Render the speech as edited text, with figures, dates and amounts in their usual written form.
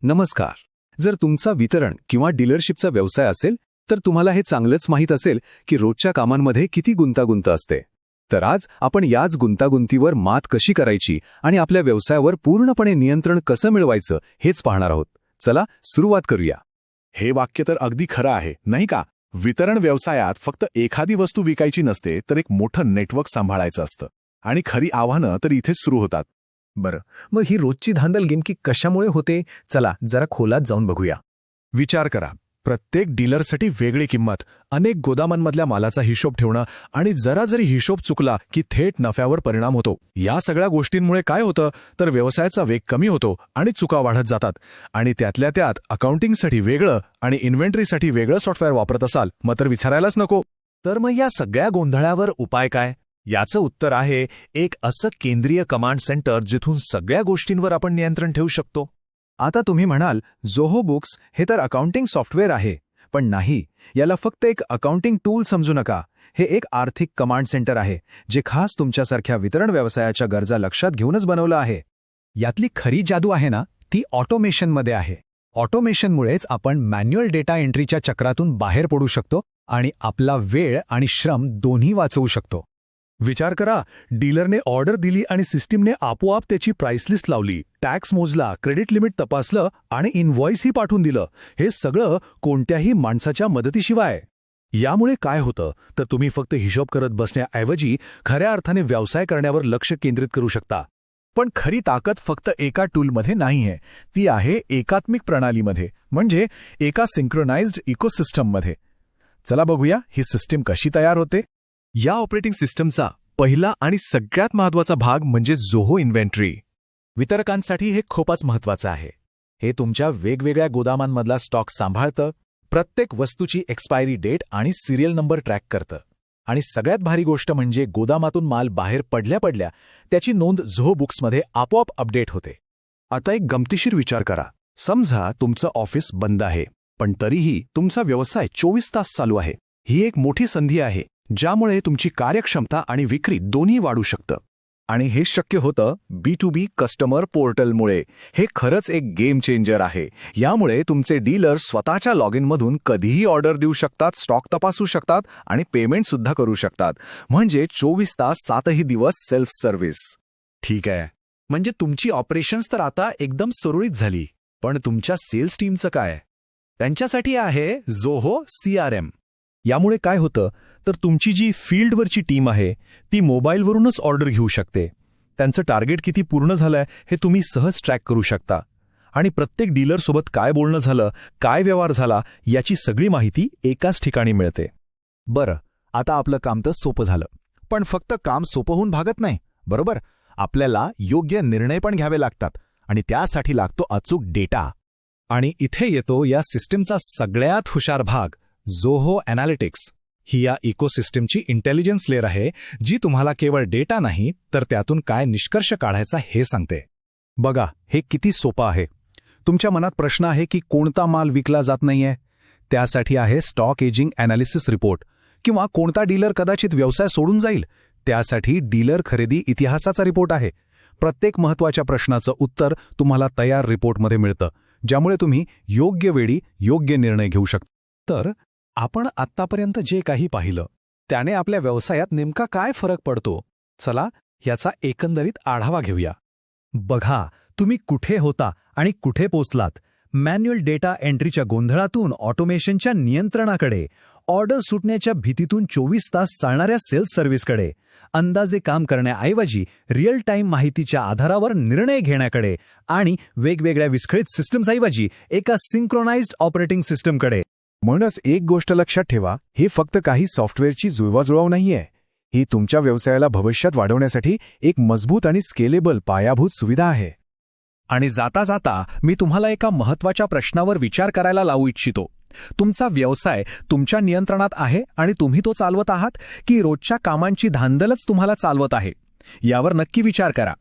नमस्कार. जर तुमचा वितरण किंवा डीलरशिपचा व्यवसाय असेल तर तुम्हाला हे चांगलंच माहीत असेल की रोजच्या कामांमध्ये किती गुंतागुंत असते. तर आज आपण याच गुंतागुंतीवर मात कशी करायची आणि आपल्या व्यवसायावर पूर्णपणे नियंत्रण कसं मिळवायचं हेच पाहणार आहोत. चला सुरुवात करूया. हे वाक्य तर अगदी खरं आहे, नाही का? वितरण व्यवसायात फक्त एखादी वस्तू विकायची नसते, तर एक मोठं नेटवर्क सांभाळायचं असतं. आणि खरी आव्हानं तर इथेच सुरू होतात. बरं, मग ही रोजची धांदल नेमकी कशामुळे होते? चला जरा खोलात जाऊन बघूया. विचार करा, प्रत्येक डीलरसाठी वेगळी किंमत, अनेक गोदामांमधल्या मालाचा हिशोब ठेवणं आणि जरा जरी हिशोब चुकला की थेट नफ्यावर परिणाम होतो. या सगळ्या गोष्टींमुळे काय होतं तर व्यवसायाचा वेग कमी होतो आणि चुका वाढत जातात. आणि त्यातल्या त्यात अकाउंटिंगसाठी वेगळं आणि इन्व्हेंटरीसाठी वेगळं सॉफ्टवेअर वापरत असाल मग तर विचारायलाच नको. तर मग या सगळ्या गोंधळावर उपाय काय? याचं उत्तर आहे एक असं केंद्रीय कमांड सेंटर जिथून सगळ्या गोष्टींवर आपण नियंत्रण ठेवू शकतो. आता तुम्ही म्हणाल झोहो बुक्स हे तर अकाउंटिंग सॉफ्टवेअर आहे. पण नाही, याला फक्त एक अकाउंटिंग टूल समजू नका. हे एक आर्थिक कमांड सेंटर आहे जे खास तुमच्यासारख्या वितरण व्यवसायाच्या गरजा लक्षात घेऊनच बनवलं आहे. यातली खरी जादू आहे ना, ती ऑटोमेशनमध्ये आहे. ऑटोमेशनमुळेच आपण मॅन्युअल डेटा एंट्रीच्या चक्रातून बाहेर पडू शकतो आणि आपला वेळ आणि श्रम दोन्ही वाचवू शकतो. विचार करा, डीलरने ऑर्डर दिली आणि सिस्टीमने आपोआप त्याची प्राइस लिस्ट लावली, टॅक्स मोजला, क्रेडिट लिमिट तपासलं आणि इनव्हॉइसही पाठवून दिलं. हे सगळं कोणत्याही माणसाच्या मदतीशिवाय. यामुळे काय होतं तर तुम्ही फक्त हिशोब करत बसण्याऐवजी खऱ्या अर्थाने व्यवसाय करण्यावर लक्ष केंद्रित करू शकता. पण खरी ताकद फक्त एका टूलमध्ये नाहीये, ती आहे एकात्मिक प्रणालीमध्ये, म्हणजे एका सिंक्रोनाइज्ड इकोसिस्टममध्ये. चला बघूया ही सिस्टीम कशी तयार होते. या ऑपरेटिंग सिस्टमचा पहिला आणि सगळ्यात महत्त्वाचा भाग म्हणजे झोहो इन्व्हेंटरी. वितरकांसाठी हे खूपच महत्त्वाचं आहे. हे तुमच्या वेगवेगळ्या गोदामांमधला स्टॉक सांभाळतं, प्रत्येक वस्तूची एक्सपायरी डेट आणि सिरियल नंबर ट्रॅक करतं. आणि सगळ्यात भारी गोष्ट म्हणजे गोदामातून माल बाहेर पडल्या त्याची नोंद झोहो बुक्समध्ये आपोआप अपडेट होते. आता एक गमतीशीर विचार करा. समजा तुमचं ऑफिस बंद आहे, पण तरीही तुमचा व्यवसाय 24 तास चालू आहे. ही एक मोठी संधी आहे ज्यामुळे तुमची कार्यक्षमता आणि विक्री दोन्ही वाढू शकतं. आणि हे शक्य होतं B2B कस्टमर पोर्टलमुळे. हे खरंच एक गेम चेंजर आहे. यामुळे तुमचे डीलर स्वतःच्या लॉगिनमधून कधीही ऑर्डर देऊ शकतात, स्टॉक तपासू शकतात आणि पेमेंटसुद्धा करू शकतात. म्हणजे 24 तास 7ही दिवस सेल्फ सर्व्हिस. ठीक आहे, म्हणजे तुमची ऑपरेशन्स तर आता एकदम सुरळीत झाली. पण तुमच्या सेल्स टीमचं काय? त्यांच्यासाठी आहे झोहो CRM. यामुळे काय होतं तर तुमची जी फील्डवरची टीम आहे ती मोबाईलवरूनच ऑर्डर घेऊ शकते. त्यांचं टार्गेट किती पूर्ण झालंय हे तुम्ही सहज ट्रॅक करू शकता. आणि प्रत्येक डीलरसोबत काय बोलणं झालं, काय व्यवहार झाला याची सगळी माहिती एकाच ठिकाणी मिळते. बरं, आता आपलं काम तर सोपं झालं. पण फक्त काम सोपं होऊन भागत नाही, बरोबर? आपल्याला योग्य निर्णय पण घ्यावे लागतात आणि त्यासाठी लागतो अचूक डेटा. आणि इथे येतो या सिस्टीमचा सगळ्यात हुशार भाग, झोहो ॲनालिटिक्स. ही या इकोसिस्टीमची इंटेलिजन्स लेअर आहे जी तुम्हाला केवळ डेटा नाही तर त्यातून काय निष्कर्ष काढायचा हे सांगते. बघा, हे किती सोपं आहे. तुमच्या मनात प्रश्न आहे की कोणता माल विकला जात नाहीये? त्यासाठी आहे स्टॉक एजिंग ॲनालिसिस रिपोर्ट. किंवा कोणता डीलर कदाचित व्यवसाय सोडून जाईल? त्यासाठी डीलर खरेदी इतिहासाचा रिपोर्ट आहे. प्रत्येक महत्त्वाच्या प्रश्नाचं उत्तर तुम्हाला तयार रिपोर्टमध्ये मिळतं, ज्यामुळे तुम्ही योग्य वेळी योग्य निर्णय घेऊ शकता. तर आपण आत्तापर्यंत जे काही पाहिलं त्याने आपल्या व्यवसायात नेमका काय फरक पडतो? चला याचा एकंदरीत आढावा घेऊया. बघा, तुम्ही कुठे होता आणि कुठे पोचलात. मॅन्युअल डेटा एंट्रीच्या गोंधळातून ऑटोमेशनच्या नियंत्रणाकडे, ऑर्डर सुटण्याच्या भीतीतून 24 तास चालणाऱ्या सेल्स सर्व्हिसकडे, अंदाजे काम करण्याऐवजी रिअल टाईम माहितीच्या आधारावर निर्णय घेण्याकडे आणि वेगवेगळ्या विस्कळीत सिस्टम्सऐवजी एका सिंक्रोनाइज्ड ऑपरेटिंग सिस्टमकडे. म्हणूनच एक गोष्ट लक्षात ठेवा, ही फक्त काही सॉफ्टवेअरची जुळवाजुळव नाहीये. ही तुमच्या व्यवसायाला भविष्यात वाढवण्यासाठी एक मजबूत आणि स्केलेबल पायाभूत सुविधा आहे. आणि जाता जाता मी तुम्हाला एका महत्त्वाच्या प्रश्नावर विचार करायला लावू इच्छितो. तुमचा व्यवसाय तुमच्या नियंत्रणात आहे आणि तुम्ही तो चालवत आहात की रोजच्या कामांची धांदलच तुम्हाला चालवत आहे? यावर नक्की विचार करा.